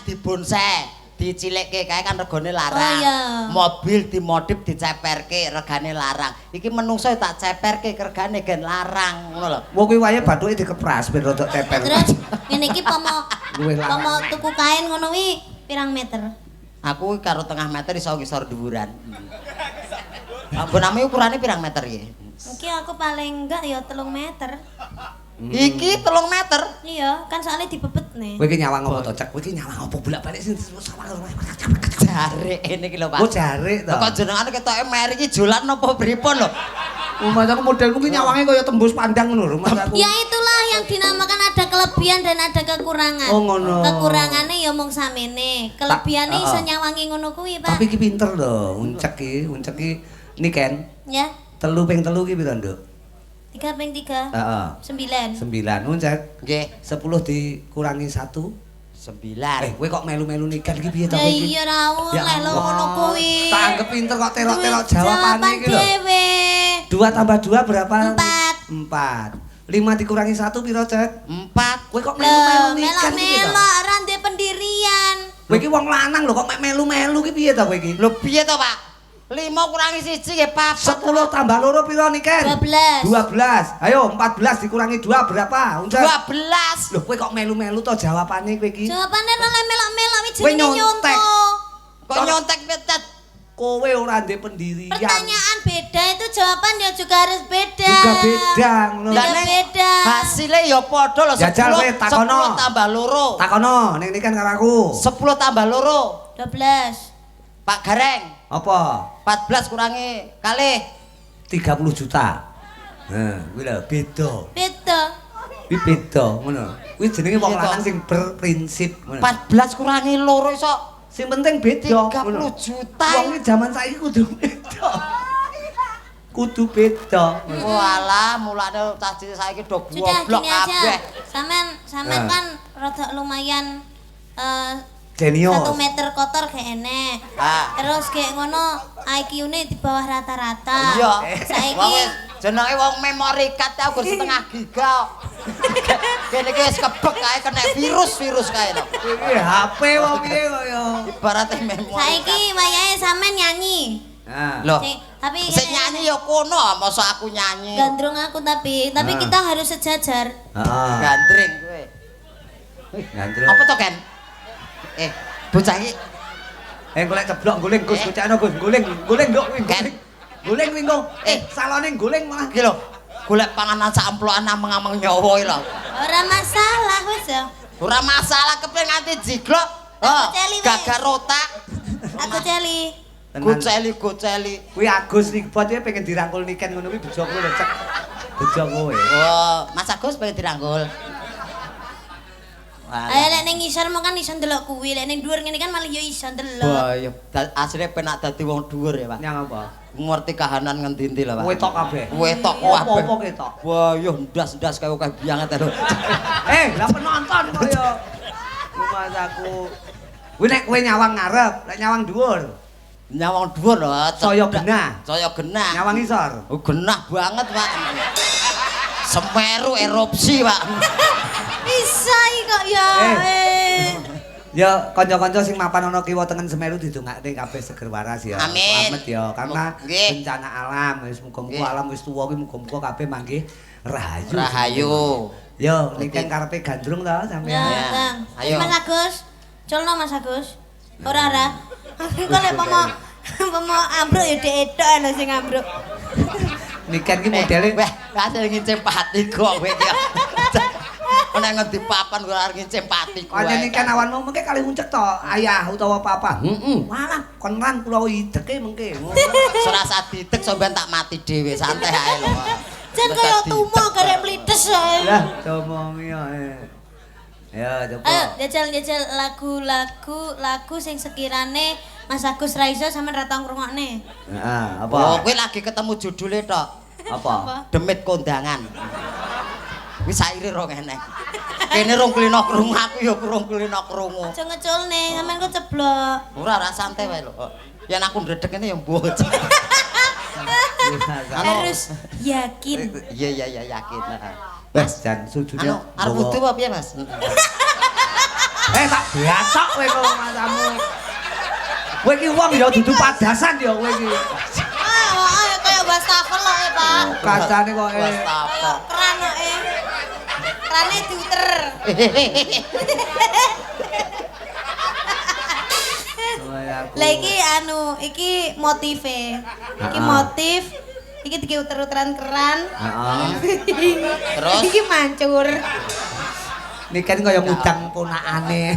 dibonsai, dicilikke kae kan regane larang. Oh iya. Mobil dimodif diceperke regane larang. Iki menungso tak ceperke regane gen larang ngono lho. Wong kuwi wae bathuke dikepras ben rodok ceper. Terus ngene iki Luwih larang. pomo tuku kain ngono kuwi pirang meter? Aku karo tengah meter iso ngisor dhuwuran. Abonane ukurane pirang meter iki? Iki aku paling enggak ya 3 meter. Iki 3 meter. Iya, kan soalnya dibebet nih. Kowe iki nyawang apa to, Cek? Kowe iki nyawang apa bolak-balik sing Jare ini iki lho, Pak. Oh, jarik to. Kok jenengane ketoke meri iki jolan napa pripun lho? Rumah aku modelku ki nyawange kaya tembus pandang ngono rumah aku. Ya itulah yang dinamakan ada kelebihan dan ada kekurangan. Oh, ngono. Kekurangannya ya mung samene, kelebihannya iso nyawangi ngono kuwi, Pak. Tapi ki pinter lho, uncek ki niken. Ya, 3 ping 3 ki piro, Nduk? 3 ping 3. Heeh. 9. 9 uncek. Nggih, 10 dikurangi 1. 9. Kowe kok melu-melu niken iki piye to Ya kowe iki? iya ra Ya oleh lho ngono kuwi. Tak anggap pinter kok terok-terok jawabane iki lho. Dhewe. 2 tambah 2 berapa? 4. 4. 5 dikurangi 1 piro, Cek? 4. Kowe kok melu-melu niken iki to? Melok ra ndek pendirian. Kowe iki wong lanang lho kok mek melu-melu ki piye to kowe iki? Lho piye to, Pak? 5 kurangi 1 nggih 4. 10 tambah 2 piro niken? 12. 12. Ayo 14 dikurangi 2 berapa? Uncek. 12. Loh kowe kok melu-melu to jawabane kowe iki? Jawabannya oleh melok-melok iki Kowe jenenge nyontek. nyonto. Kok nyontek petet? Kowe ora ndek pendirian. Pertanyaan beda itu jawaban ya juga harus beda. Juga beda ngono. Beda. Lah, Neng, beda. Hasilnya ya padha lho. Jajal kowe, takono. 10 tambah 2. Takono ning niken karo aku. 10 tambah 2. 12. Pak Gareng, Apa? 14 kurangi kalih 30 juta. Kuwi lho beda. Beda. Kuwi beda ngono. Kuwi jenenge wong Iya, toh. lanang sing berprinsip ngono. 14 kurangi 2 iso Sing penting beda 30 juta. Wong iki jaman saiki kudu beda. Kudu beda. Walah, mulane cah cilik saiki do Sudah goblok gini aja. kabeh. Sampean kan rada lumayan Genius. 1 meter kotor kayak enek. Ah. Terus kayak ngono IQ-ne di bawah rata-rata. Iya. Saiki Wong wis jenenge wong memory card aku setengah giga. Kene iki wis kebek kae kena virus kae lho. Iki HP wae piye kaya. Ibaratnya memory Saiki wayahe sampean nyanyi. Nah. Loh, Tapi sing nyanyi ya kono, masa aku nyanyi. gandrung aku tapi Ah. kita harus sejajar. Heeh. Gandring kowe. Gandrung. Apa to, Ken? Bocah iki Golek ceblok guling Gus, kocakno Gus, guling nduk kuwi Ken. guling. Guling kuwi engko. Salone guling malah. iki lho, golek panganan sak amplokan ameng-ameng nyawa iki lho. Ora masalah wis ya. Ora masalah kepen nganti jiglok. Aku celi wis. Gagar otak. Aku celi. Goceli. Kuwi Agus Nikbot ya pengen dirangkul niken ngono kuwi bejo kowe lho, Cek. Bejo kowe. Oh, Mas Agus pengen dirangkul. Ayo lek ning ngisor mung kan iso ndelok kuwi, lek ning dhuwur ngene kan malah yo iso ndelok. Wah, ya asline penak dadi wong dhuwur ya, Pak. Nyang apa? Ngerti kahanan ngendi-endi lho, Pak. Wetok kabeh. Wetok Apa-apa kabeh. ketok. Wah, yo ndas-ndas kaya akeh bianget lho. Lah penonton kok ya. Mas aku. Kuwi nek kowe nyawang ngarep, lek nyawang dhuwur. Nyawang dhuwur lho. Saya genah. Saya genah. Nyawang isor. Oh, genah banget, Pak. Semeru erupsi, Pak. Bisa iki kok ya. Ya kanca-kanca sing mapan ana kiwa tengen Semeru didongakne kabeh seger waras ya. Amin. Slamet ya karena Nggih. bencana alam wis muga-muga Nggih. alam wis tuwa kuwi muga-muga kabeh manggih rahayu. Rahayu. Yo niken karepe gandrung to sampean. Ya, Kang. Ayo. Mas Agus. Culno Mas Agus. Ora. Kok lek pomo ambruk ya dek-edok lho sing ambruk. Niken ki modele Wah, kasih ngincim pati kok kowe iki. Nek ngendi papan kok arep ngincim pati kowe. Kaya niken awanmu mengke kali uncek to ayah utawa papa. Malah kon lan kula ideke mengke. Serasa didek sampean tak mati dhewe santai ae lho. Jan kaya tumo garek mlides ae. Lah comongi ya. Ya coba. Ayo jajal lagu sing sekirane Mas Agus Raiso sampean ra tau ngrungokne. Heeh, Oh, apa? kowe lagi ketemu judule tok. Apa? Demit kondangan. Wis saire rong enek. Kene rong kulino krungu aku ya kurung kulino krungu. Aja ngeculne, sampean kok ceblok. Ora santai wae lho. Yen aku ndredeg ngene ya mbuh. Harus yakin. Iya yakin. Wes jan sujudnya. Arep wudu apa piye, Mas? Tak batok kowe kok masamu. Kowe iki wong ya dudu padasan ya kowe iki. Kayak wastafel loh ya, Pak. Kacane kok Wastafel. Keran kok kerane diuter. Lah iki motive. Iki motif. Iki diuter-uteran keran. Terus Iki mancur. Niki kan kaya ngudang ponakane.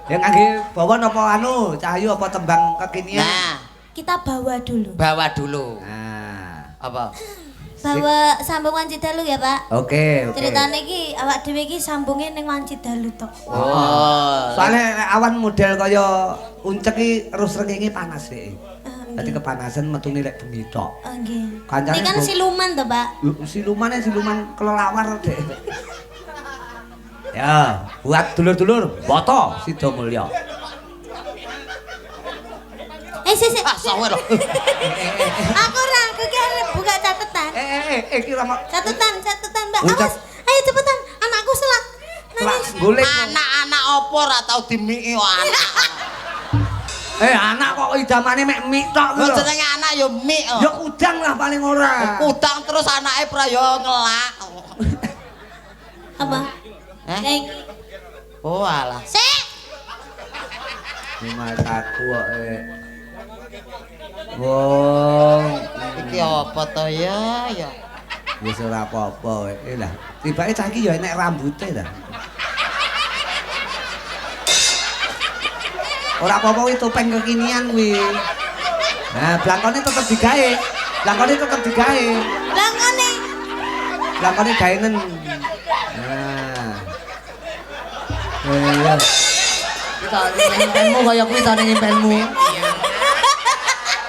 Ya ngangge bawa napa cahayu apa tembang kekinian? nah, Kita bawa dulu. bawa dulu. Nah. Apa? Bawa sambung Wanci Dalu ya, Pak. Oke. Ceritane iki awak dhewe iki sambunge ning Wanci Dalu tok. Oh. Soalnya nek awan model kaya uncek iki terus rengenge panas sih. Dadi kepanasan metune lek bengi tok. Oh nggih. Kancane Ini kan kok- siluman to, Pak. Siluman kelelawar dek. Ya, buat dulur-dulur, boto Sida Mulya. Sik. Ah, sawe lho. Aku aku ki arep buka catatan. Iki lama Catatan, Mbak. Ucap. Awas. Ayo cepetan, anakku selak. kelas golek. Anak-anak opo ora tau dimiki kok anak. Anak kok idamane mek mik tok Lho lho. jenenge anak ya mik. Ya kudang lah paling ora. Kudang terus anake prayo ngelak. Apa? Eh? Oh alah. Sik. Mataku kok Wong, Iki apa to ya? wis ora apa-apa lah. Tibake cah iki ya enek rambuté ta. Ora apa-apa kuwi topeng kekinian kuwi. Nah, blangkone tetep digawe. Langkone. Blangkone gaenen. Nah. Ya. Kita ngimpenmu kaya kuwi ta ning ngimpenmu.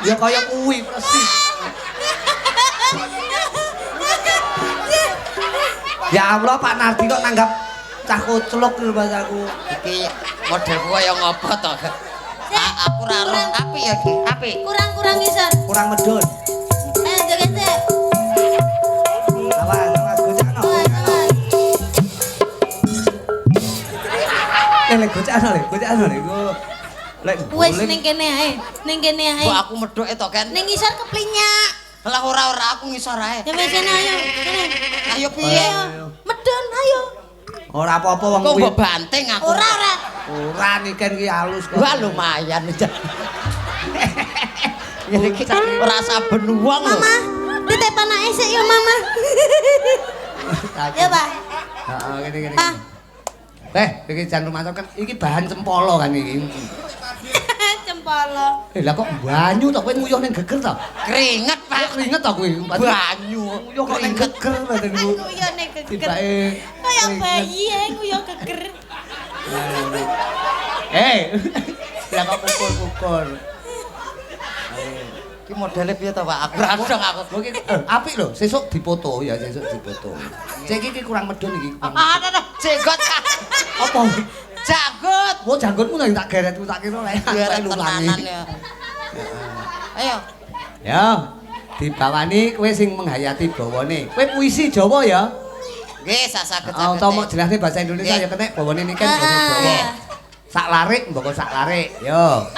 Ya kaya kuwi persis. Ya Allah Pak Nardi kok nanggap cah kucluk lho Mas aku. Iki modelku kaya ngopo to? Aku ora roh apik ya iki, apik. Kurang ngisor. Kurang medun. Ayo joget sik. Awas gocakno. Lek gocakno lek. Lek Wis ning kene ae. Kok aku medhoke to, Ken? Ning ngisor keplinyak. Lah ora aku ngisor ae. Ya wis kene ayo. Kene. Ayo piye? Medun ayo. ora apa-apa wong Kok kuwi. mbok banting aku. Ora. Ora niken ki halus kok. Wah lumayan. Ya iki ora saben wong lho. Mama, ditep anake sik ya, Mama. Ya, Pak. Heeh, ngene. Pak. Iki jan rumah kan iki bahan cempolo kan iki. Cempolo. Lah kok banyu to kowe nguyuh ning geger to? Keringet, Pak. Keringet to kowe? Banyu. Nguyuh kok ning geger to niku. Aku yo nek geger. Tibake Kayak bayi aku yo geger. Lah kok pukul-pukul. Iki modele piye to, Pak? Aku ora dong aku. Oke, apik lho, sesuk dipoto ya, sesuk dipoto. Cek iki kurang medun iki. Jenggot. Apa? Janggut. Wo janggutmu tak geretku tak kira lek Biar lulangi. tenanan ya. Ayo. Ya, dibawani kowe sing menghayati bawane. Kowe puisi Jawa ya? Nggih, saged-saged. Utawa mau jelasne bahasa Indonesia ya kenek bawane niki kan basa Jawa. Sak larik mboko sak larik. Yo.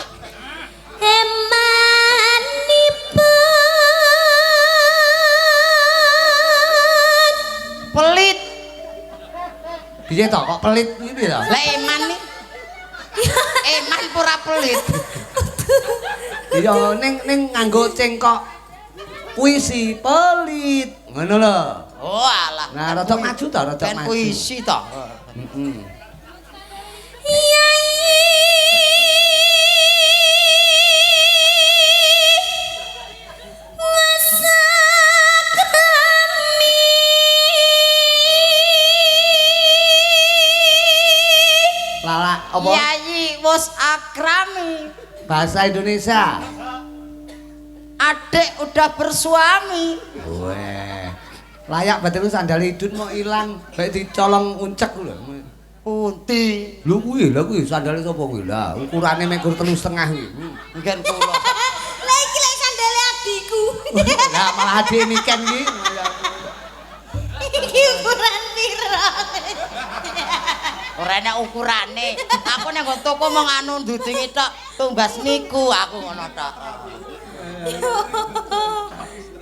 Pelit. Piye to kok pelit iki to? Lah eman nih. Eman pura pelit. Iya ning nganggo cengkok puisi pelit. Ngono lho. Oh alah. Nah, rada maju to, rada Kan maju. puisi to. Heeh. Lala apa? Yayi wis akrami. Bahasa Indonesia. Adik udah bersuami. Weh. Layak batin lu sandal hidut mau ilang, baik dicolong uncek lho. Punti. Lho kuwi sandale sapa kuwi? Lah ukurane mekur 3,5 kuwi. Mungkin kula. Lah iki lek sandale adikku. Lah malah adik niken iki. Iki ukuran piro? Ora enek ukurane. Aku nek nggon toko mung anu ndudingi tok tumbas miku aku ngono tok.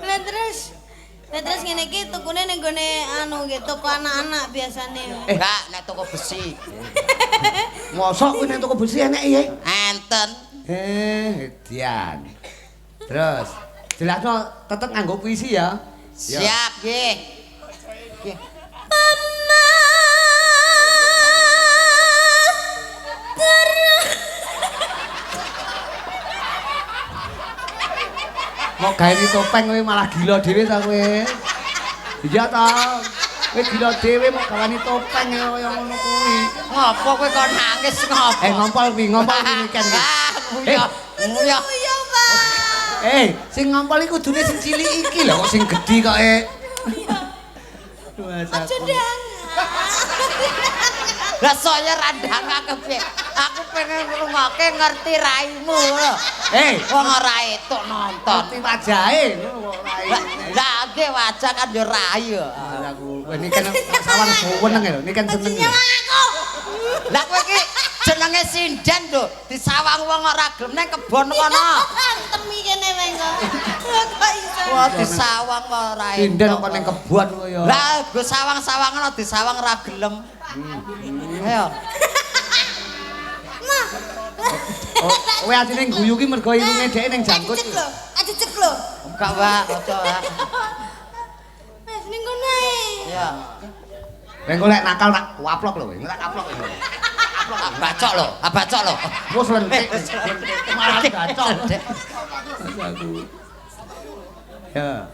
Lah terus ngene iki tukune ning gone anu nggih toko anak-anak biasane. Enggak, nek toko besi. Mosok kuwi nek toko besi enek ya? Enten. Edian. Terus jelasno tetep nganggo puisi ya. Siap nggih. Nggih. Mau gawe topeng kowe malah gila dhewe ta kowe. Iya ta. Kowe gila dhewe mau gawe topeng kaya ngono kuwi. Ngopo kowe kok nangis ngopo? Ngompol iki kan. Nguyah. Nguyah. Iya, Pak. Sing ngompol iki kudune sing cilik iki lho kok sing gedhi kok Aja ndang. Lah saya randang kepiye? Aku pengen ngrungokke ngerti raimu lho. Wong ora etuk nonton. ngerti wajahe ngono kok rai. Lah nggih wajah kan yo rai yo. Aku ini kan sawang seneng lho, ini kan seneng. Lah kowe iki jenenge sinden lho, disawang wong ora gelem nang kebon kono. Temi kene wae kok. Kok iso. Wah disawang kok ora etuk. Sinden kok ning kebon kaya. Lah go sawang-sawangan disawang ora gelem. Ayo. Kowe asline guyu ki mergo irunge dhek ning jangkut. Aja cek lho. Enggak, Pak, aja, Pak. Wes ning kono ae. Ya. Kowe golek nakal tak waplok lho, tak kaplok lho. Bacok lho, bacok lho. Wes lentik. Malah bacok. Ya.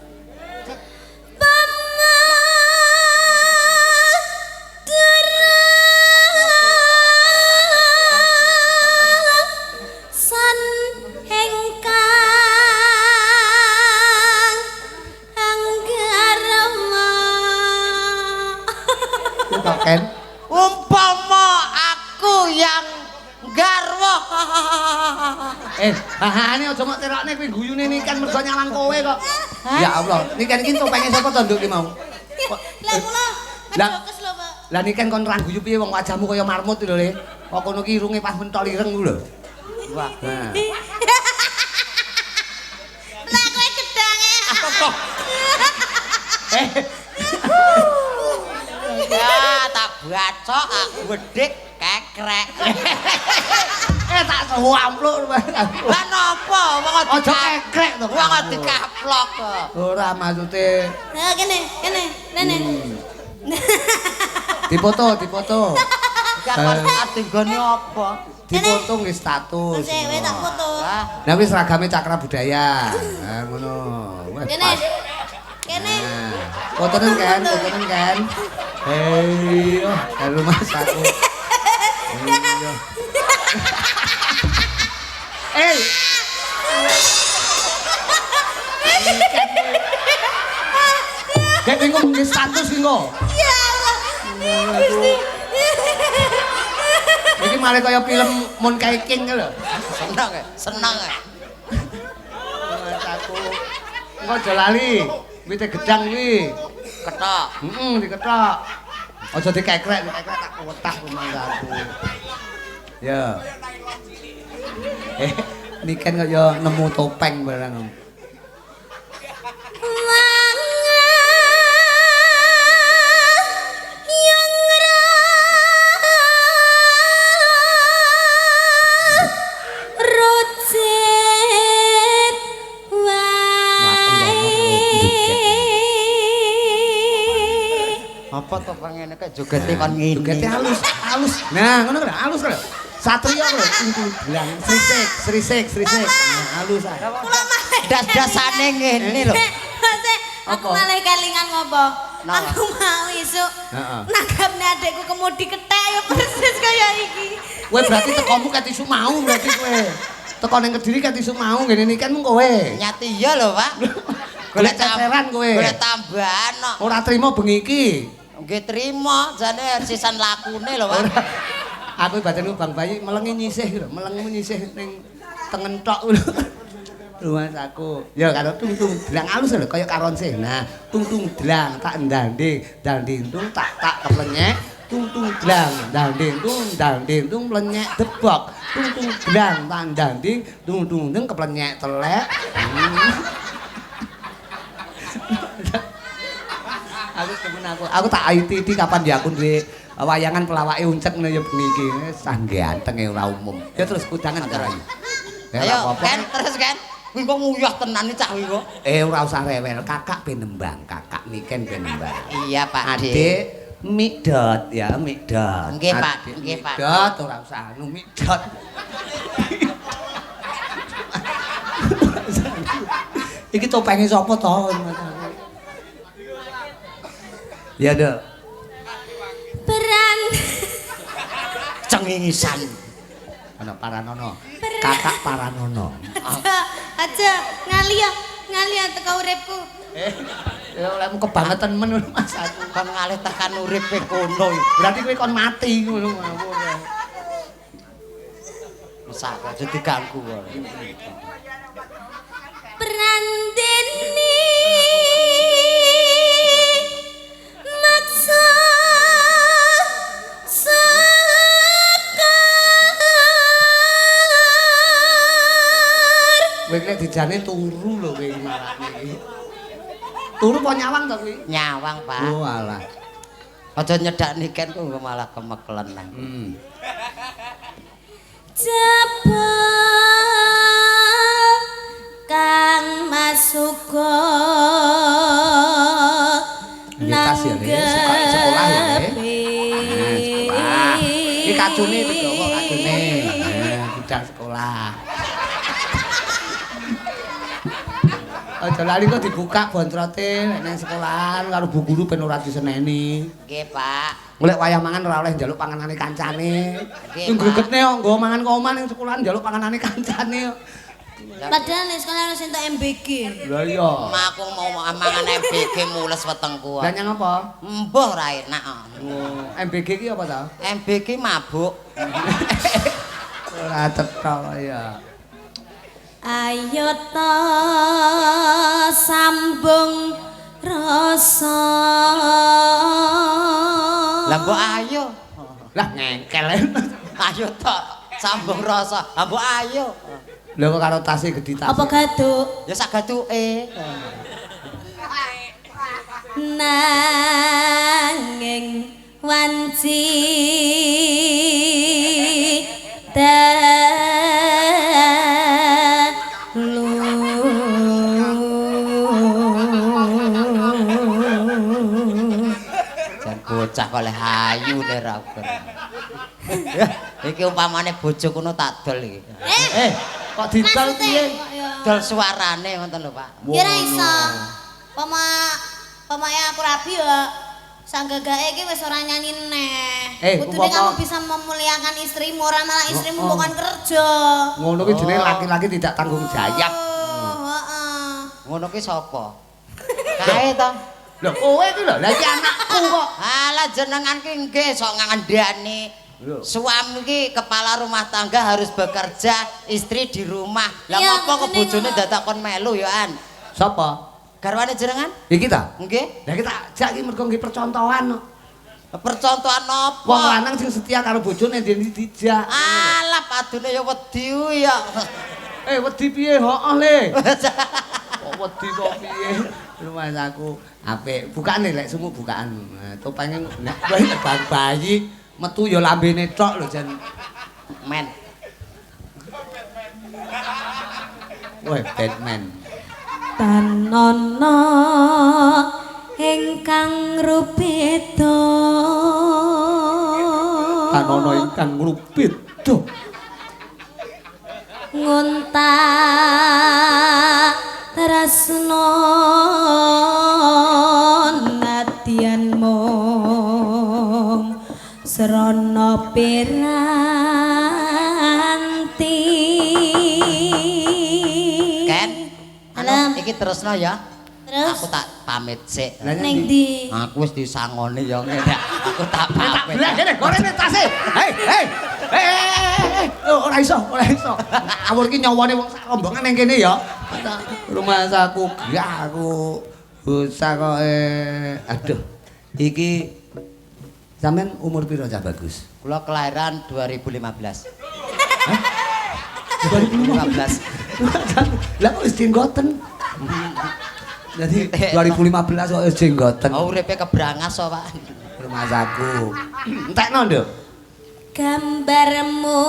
Ken Umpama aku yang garwa. Bahane aja mok terokne kuwi guyune nikan mergo nyawang kowe kok. Ya Allah, nikan iki topenge sapa to nduk ki mau? Lah kula ngejokes lho, Pak. Lah nikan kon ra guyu piye wong wajahmu kaya marmut lho Le. Kok kono ki irunge pas menthol ireng ku lho. Wah. Lah kowe gedange. Ya, tak bacok aku wedhik kekrek. Tak suhu ampluk. Lah napa wong Aja kekrek to. Wong dikaplok kok. Ora maksude. Nah, kene. Dipoto. Gak ati nggone apa? Dipoto nggih status. Wes kowe tak foto. Nah wis seragame Cakra Budaya. Nah ngono. Wes. Kene. Fotonen kan. Hei, halo Mas aku. Kayak bingung nggih status ki kok. Ya Allah. Gusti. Iki malah kaya film Moon King lho. Seneng. Mas aku. Engko aja lali. Wite gedang kuwi. Ketok. Diketok. Aja dikekrek tak wetak manggaku. Ya. Niken kaya nemu topeng barang. Apa to pengene kok jogete kon ngene. Jogete halus. Nah, ngono lho, halus lho. Satria lho, bilang srisik. Nah, halus ah. Das-dasane ngene lho. Aku malah kelingan ngopo. Aku mau isuk. Nanggapne adekku kemudi kethek ya persis kaya iki. Kowe berarti tekomu ket isu mau berarti kowe. Teko ning Kediri ket isu mau ngene iki kan mung kowe. Nyati iya lho, Pak. Golek ceceran kowe. Golek tambahan kok. Ora trimo bengi iki. Nggih trima, jane sisan lakune lho, Pak. Aku badanku Bang Bayi melengi nyisih lho, melengmu nyisih ning tengen tok lho. Luas aku. Ya karo tung dlang alus lho kaya karon sih. Nah, tung dlang tak ndanding, danding tung tak keplenyek, tung dlang dang ding tung melenyek debok tung dlang tandang ding tung keplenyek telek. Aku temen aku tak IT kapan ya aku duwe wayangan pelawake uncek ngene ya bengi iki sang ganteng ora umum. Ya terus kudangan karo ayu. Ayo, Ken, terus Ken. Kuwi kok nguyah tenan iki cah kuwi kok. Ora usah rewel, kakak ben nembang, kakak Niken ben nembang. Iya, Pak Dik. Adik Mikdot ya, Mikdot. Nggih, Pak, nggih, Pak. Mikdot ora usah anu Mikdot. Iki topenge sapa to? Ya, Dok. Peran Cengingisan. Ana Paranono. Kakak Paranono. aja ngalia teko uripku. Ya olehmu kebangetan men Mas aku. Kon ngalih tekan uripe kono. Berarti kowe kon mati ngono ngawur. Sak aja diganggu kok. Prandeni maksa Kowe nek dijane turu lho kowe marane. Turu apa nyawang to kuwi? Nyawang, Pak. Oh alah. Aja nyedak niken kok malah kemekelen. Jaba Kang Masuka nang sekolah ya, sekolah. Iki kacune digawa kacune. Budal sekolah. Aja lali kok dibuka bontrote nek nang sekolahan karo bu guru ben ora diseneni. Nggih, Pak. Golek wayah mangan ora oleh njaluk panganane kancane. Nggih, Sing Pak. gregetne kok nggo mangan kok omah ning sekolahan njaluk panganane kancane. Padahal ning sekolah harus entuk MBG. Lah iya. Aku mau mangan MBG mules wetengku. Lah nyang apa? Mbah ra enak. Oh, MBG ki apa ta? MBG mabuk. Ora cetok ya. Ayo ta sambung rasa. Lah mbok ayo. Lah ngengkel. Ayo tok sambung rasa. Lah mbok ayo. Lha kok karo tase gedhi tas. Apa gaduk? Ya sak gatuke. Nanging wanci Jan bocah kok leh ayu ne ra ukur. Iki umpamane bojo kono tak dol iki. Kok didol piye? Dol suarane ngoten lho, Pak. Ya ora iso. Pamane aku rabi ya. Sanggagae iki wis ora nyanyi neh. Kudune kamu bisa memuliakan istrimu, ora malah istrimu bukan kerja. Ngono ki jenenge laki-laki tidak tanggung jawab. Heeh. Ngono ki sapa? Kae to. Lho kowe iki lho, lah iki anakku kok. Alah jenengan ki nggih sok ngandani. Suami ki kepala rumah tangga harus bekerja, istri di rumah. Lah ngopo kok bojone dadak kon melu ya an? Sapa? Garwane jenengan? Iki ta? Nggih. Lah kita jak iki mergo nggih percontohan. Percontohan apa? Wong lanang sing setia karo bojone ndene dijak. Alah padune ya wedi ya. Wedi piye? Hooh le. Kok wedi kok piye? Rumah aku apik. Bukane lek sumu bukaan. Topenge nek bayi metu ya lambene tok lho jan. Men. Woi, Batman. Tanana ingkang rupeda. Tanana ingkang rupeda. Ngunta tresna nadyan mung srana piranti. Ken. Alam. Iki terusno ya. Terus Aku tak pamit sik. ning ndi? Aku wis disangoni ya ngene. Aku tak pamit. Lah kene gorene tase. Hei. Ora iso. Awur ki nyawane wong sak rombongan ning kene ya. Rumah saku gak aku. Bocah kok aduh. Iki Sampeyan umur piro Cah Bagus? Kula kelahiran 2015. 2015. Lah kok wis jenggoten? Jadi 2015 kok wis jenggoten. Oh uripe kebrangas kok, Pak. Rumah saku. Entekno, Nduk. Gambarmu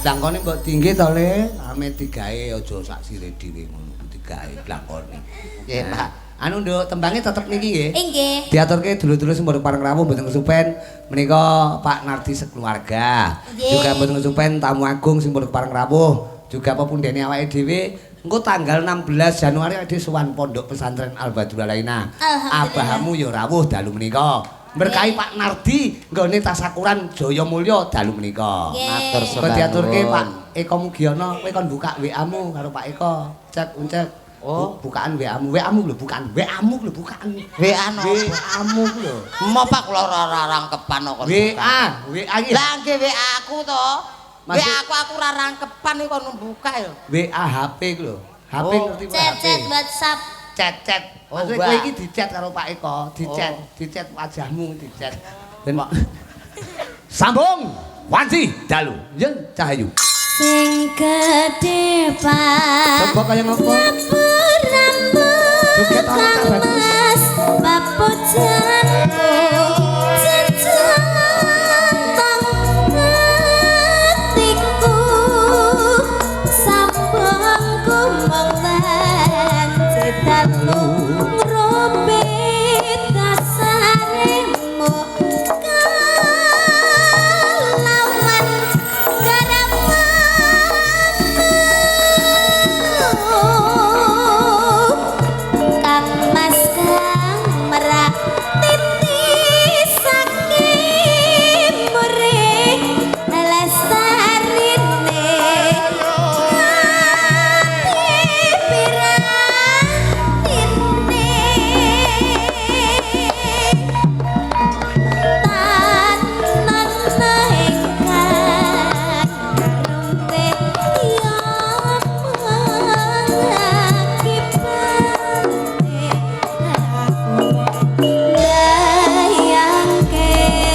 Blangkone mbok tinggi to, Le. Ame digawe aja sak sire dhewe ngono. Digawe blangkone. Nggih, Pak. Anu Nduk, tembange tetep niki nggih. Nggih. Diaturke dulur-dulur sing mboten pareng rawuh mboten kesupen menika Pak Nardi sekeluarga. Juga mboten kesupen tamu agung sing mboten pareng rawuh. Juga pepundhene awake dhewe engko tanggal 16 Januari ade sowan Pondok Pesantren Al Badrul Alaina. Abahmu ya rawuh dalu menika. Berkahi Pak Nardi nggone tasakuran Jaya Mulya dalu menika. Matur Kok sembah. diaturke Pak Eko Mugiono, kowe kon buka WA-mu karo Pak Eko. Cek uncek. Oh, bukaan WA-mu. WA-mu lho bukan. WA-mu lho bukan. WA no. WA-mu lho. Mau Pak kula ora rangkepan kok. WA iki. Lah nggih WA aku to. Masih- WA aku ora rangkepan iki kon buka ya. WA HP ku lho. HP Oh. ngerti Pak? Chat WhatsApp. Chat. Oh, Maksudnya Mbak. kowe iki di-chat karo Pak Eko, di-chat, Oh. di-chat wajahmu, di-chat. Ben sambung. Wanci dalu. Yen Cahayu. Sing gedhe Pak. Coba kaya ngopo? Joget ana Cak Bagus. Papujanku jejantang hatiku sambungku mongben citalu ngrobet kasaremu kalauan garamu Kang Mas Kang merah titis saking murih lestarine hati piratine tanan ingkang rumpet ya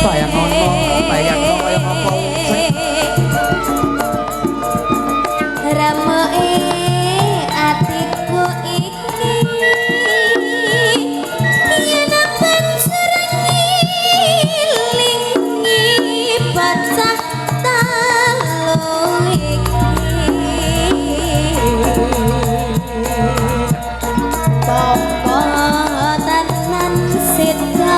Bayang ono, bayang ono kaya ngopo. Ramoe atiku iki yen panjenengan bocah telu iki Papa tenan sida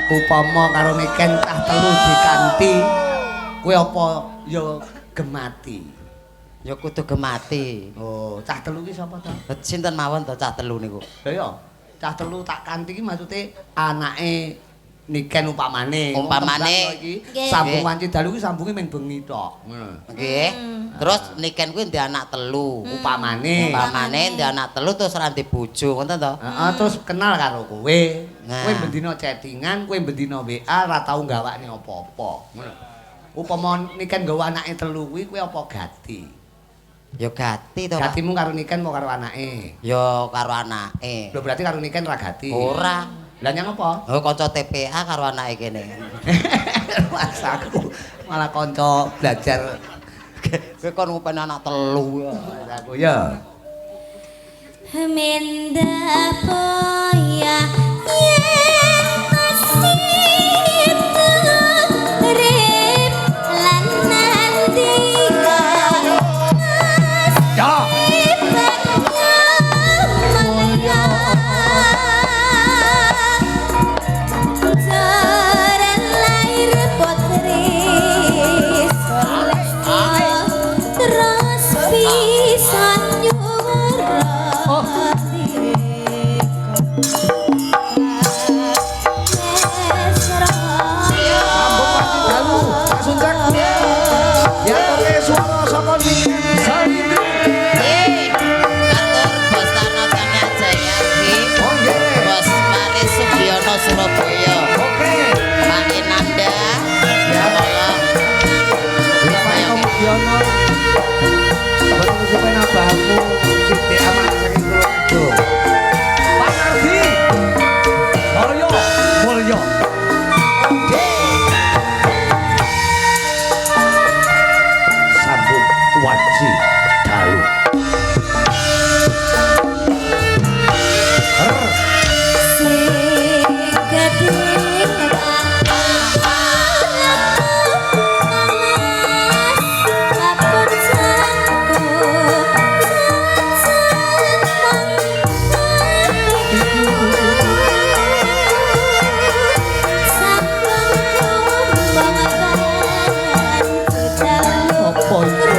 Upama karo niken tah telu dikanthi, kowe apa ya gemati. Ya kudu gemati. Oh, cah telu ki sapa to? Sinten mawon to cah telu niku? Lah iya, cah telu tak kanthi ki maksude anake niken upamane. Umpamane. Nggih. Sambung wanci dalu ki sambunge mung bengi tok. Ngono. Nggih. Terus niken kuwi ndek anak telu. Upamane. Umpamane ndek anak telu terus ora ndek bojo, ngoten to? Heeh, terus kenal karo kowe. Nah. Kowe bendina chattingan, kowe bendina WA ora tau gawakne apa-apa. Ngono. Upama niken nggawa anake telu kuwi kowe apa gati? Ya gati to, Pak. Gatimu karo niken mau karo anake. Ya karo anake. Lho berarti karo niken ra gati. Ora. Lah nyang apa? Oh kanca TPA karo anake kene. Mas aku malah kanca belajar Kowe kon ngupen anak telu ya. aku ya. Minda poya yen nasib rip lan nandika Ya. Jaran lair putri terus Sambung wanci dalu langsung cek ya oke suara saka Niken Sarindri Katur Bos Tarno Tengah Jaya Bi. oh nggih Bos Maris Sugiono Surabaya. oke Pak Inanda. ya Tolong. Bapak Komudiono buat kesukaan abahmu Siti Aman saking Kulongo Pak Nardi Mulyo Mulyo sambung wanci dalu apa itu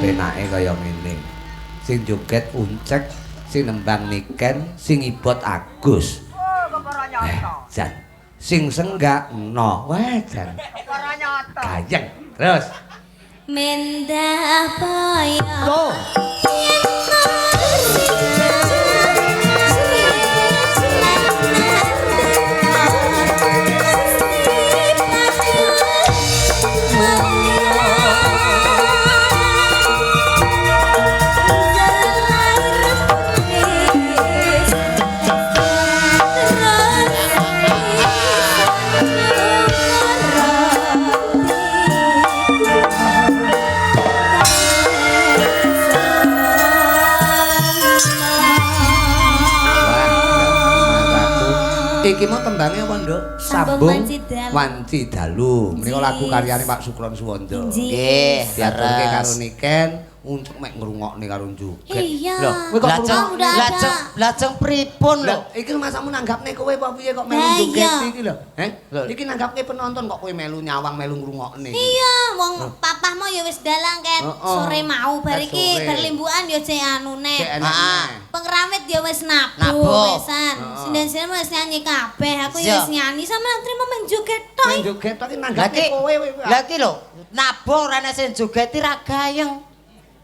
penake kaya ngene. Sing joget Uncek, sing nembang Niken, sing ibot Agus. Jan. Sing senggak no. Wah, jan. Gayeng. Terus. Mendah paya. Loh. Iki mau tembangnya apa, Nduk? Sambung Wanci Dalu. Menika lagu karyane Pak Sukron Suwondo. Nggih, diaturke karo Niken, Uncek mek ngrungokne karo joget. Iya. Lho, kowe kok lajeng pripun lho? Iki masamu nanggapne kowe apa piye kok melu joget iki lho? Heh? Iki nanggapke penonton kok kowe melu nyawang melu ngrungokne. Iya, wong papahmu ya wis dalang ket sore mau bar iki berlimbukan ya jek anune. Pengramit ya wis nabuh wisan. Sinden-sinden wis nyanyi kabeh, aku ya wis nyanyi sama trimo men joget tok. Men joget tok iki nanggapke kowe. Lah iki lho, nabuh ora ana sing jogeti ra gayeng.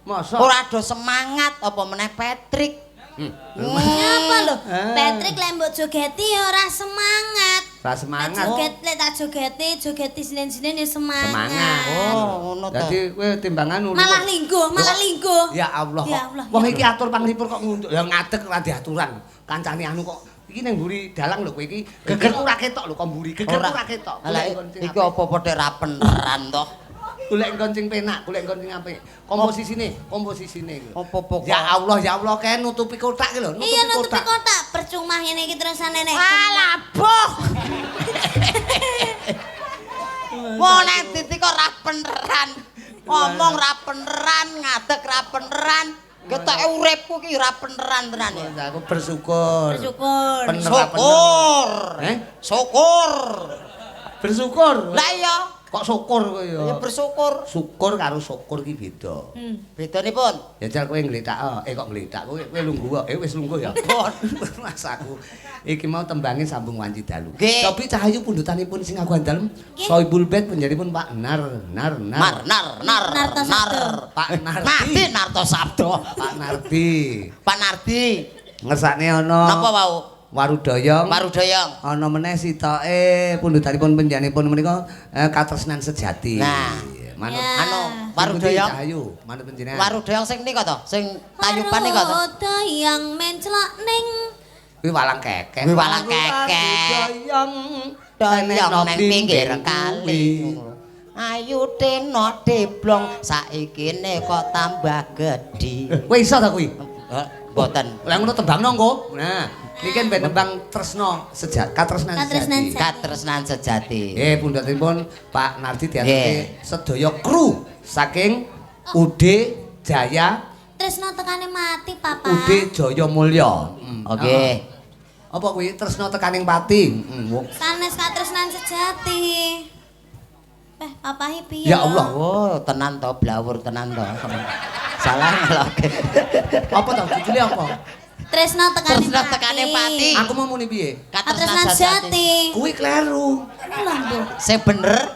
Masa ora do semangat apa meneh Patrick. Apa lho? Patrick lek mbok jogeti ya ora semangat. Ora semangat. Joget lek tak jogeti sinden-sinden ya semangat. Oh, ngono to. Dadi kowe timbangan Malah linggo. Ya Allah. Ya Allah. Wong iki atur panglipur kok nguntuk ya ngadeg ora diaturan. Kancane anu kok iki ning mburi dalang lho kowe iki geger ora ketok lho kok mburi geger ora ketok. Lah iki apa padha ra beneran to? Golek engkon sing penak, golek engkon sing apik. Komposisine iki. Apa-apa ya Allah Ken nutupi kotak iki lho, Iya nutupi kotak. Percuma ngene iki terusane nek. Alah, boh. Wong nek Titi kok ra beneran. Ngomong ra beneran, ngadeg ra beneran. Ketoke uripku ki ora beneran tenan ya. Aku bersyukur. Syukur. Syukur. Syukur. Bersyukur. Lah iya, Kok syukur kowe ya? Ya bersyukur. Syukur karo syukur ki beda. Bedanipun? Ya jal kowe ngletak kok ngletak kowe lungguh wis lungguh ya. Mas aku iki mau tembange sambung wanci dalu. Cobi cahayu pundutanipun sing aku andal Soibul Bait penjaripun Pak Nar. Pak Nardi Narto Sabdo. Pak Nardi. Pak Nardi. Ngersakne ana. Napa wau? Warudoyong. Ana meneh sitoke pundutanipun penjanipun menika katresnan sejati. Nah, manut Warudoyong. Cahayu, manut panjenengan. Warudoyong sing nika to, sing tayupan nika to. Warudoyong mencelok ning Kuwi walang kekek. Doyong nang pinggir kali. Ayu teno deblong saiki kok tambah gedhi. Kowe iso ta kuwi? Mboten. Lah ngono tembangno engko. Nah, niki ben tembang tresno sejati, katresnan sejati. Pundhatipun Pak Nardi diaturke sedaya kru saking UD Jaya tresno tekane mati, Papa. UD Jaya Mulya. Oke. Apa kuwi tresno tekaning pati? Sanes katresnan sejati. Papa piye? Ya Allah. Oh, tenan to, blawur tenan to. Salah ngeloke. Apa to judule apa? Tresno tekane pati. Aku mau muni piye? Katresnan sejati. Kuwi kleru. Lha mbuh. Sing bener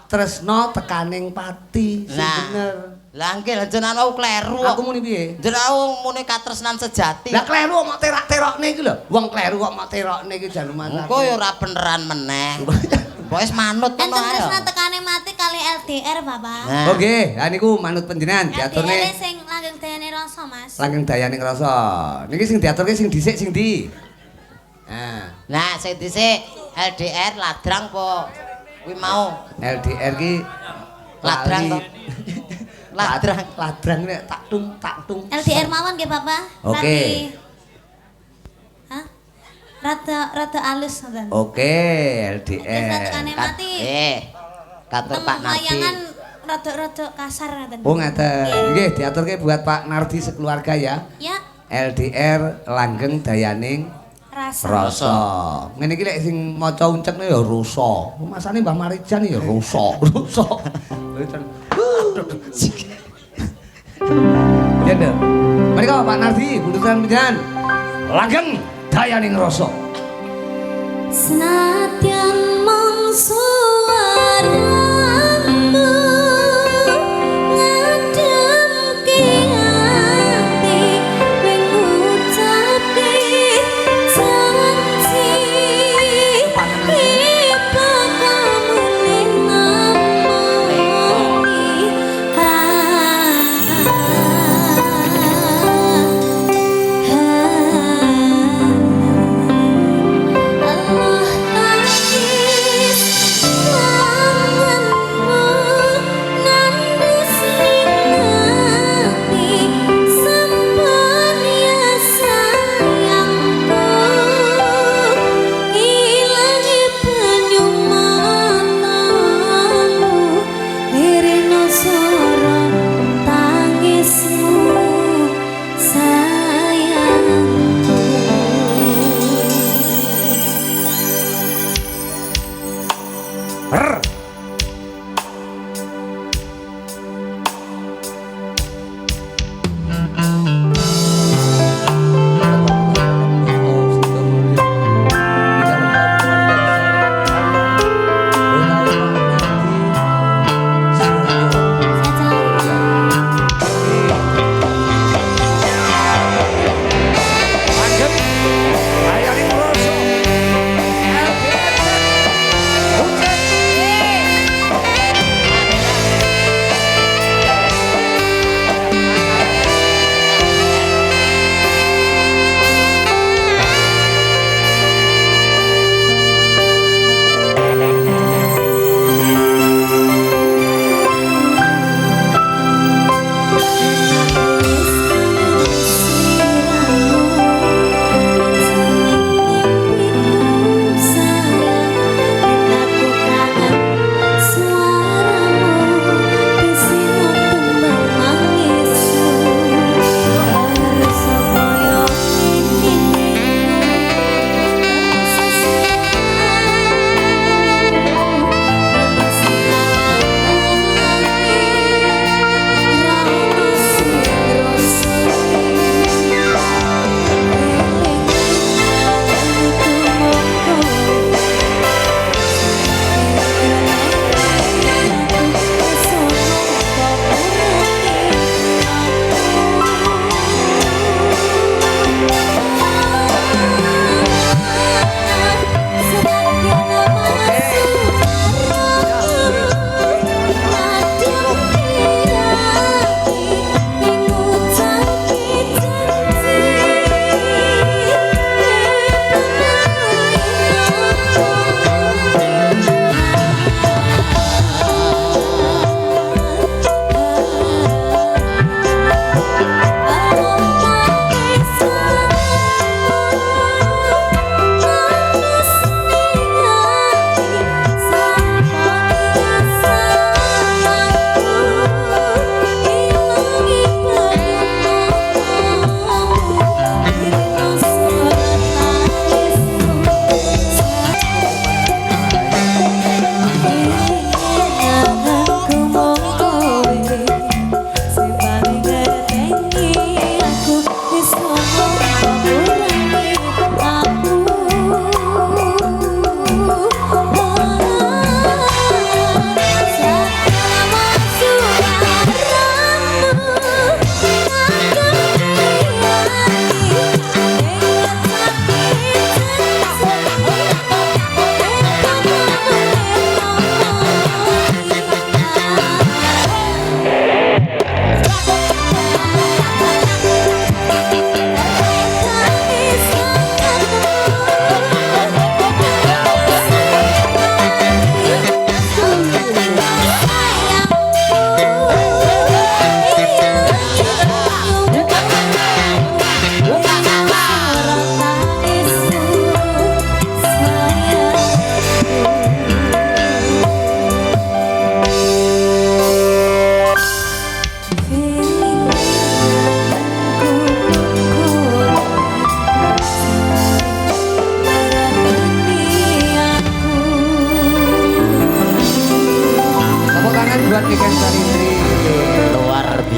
Tresno tekaning pati, sing bener. Lah nggih jenengan kleru. Aku muni piye? Jenengan muni katresnan sejati. Lah kleru kok terak-terokne iki lho. Wong kleru kok mak terokne iki jan lumayan. Engko ya ora beneran meneh. Wis manut Enten ngono ae. tresno tekane mati kali LDR, Bapak. Oke, ha niku manut panjenengan diaturne. LDR sing langgeng dayane rasa, Mas. Langgeng dayane ngrasa. Niki sing diaturke sing dhisik sing ndi? Nah, sing dhisik LDR ladrang po kuwi mau. LDR ki Ladrang to. Ladrang nek tak tung. LDR mawon nggih, Bapak. Oke. Hah? Rada alus ngoten. Oke, Tresno LDR. tekane mati. Katur Pak Nardi. Layangan rada kasar ngoten. Oh ngaten. Nggih diaturke buat Pak Nardi sekeluarga ya. Ya. LDR langgeng dayaning rasa. Ngene iki lek sing maca uncekne ya rusa. Masane Mbah Marijan ya rusa. Ya ndak. Mereka Pak Nardi buntutan panjenengan. Langgeng dayaning rasa. Senadyan mung suaramu ngademke ati ning ngucapi janji iba kamu ning ngomoni Allah takis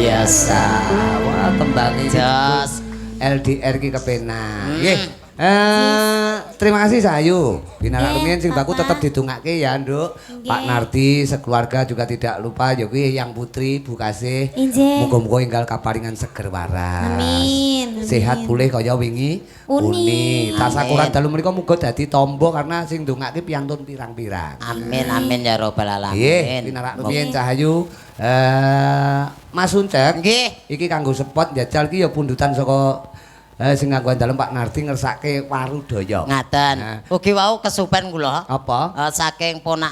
biasa. Wah, tembange Jos. LDR ki kepenak. Nggih. Terima kasih Sayu. Binarak rumiyin sing baku tetep didongake ya, Nduk. Pak Nardi sekeluarga juga tidak lupa ya kuwi yang putri Bu Kasih. Muga-muga enggal kaparingan seger waras. Amin. Sehat pulih kaya wingi uni. Tasakuran dalu mriku muga dadi tombo karena sing ndongake piyantun pirang-pirang. Amin amin ya robbal alamin. Nggih, binarak rumiyin Cahayu. Mas Uncek. Nggih. Iki kanggo spot njajal ki ya pundutan saka sing nganggo dalem Pak Nardi ngersake Warudaya. Ngaten. Ugi wau kesupen kula. Apa? Saking ponakan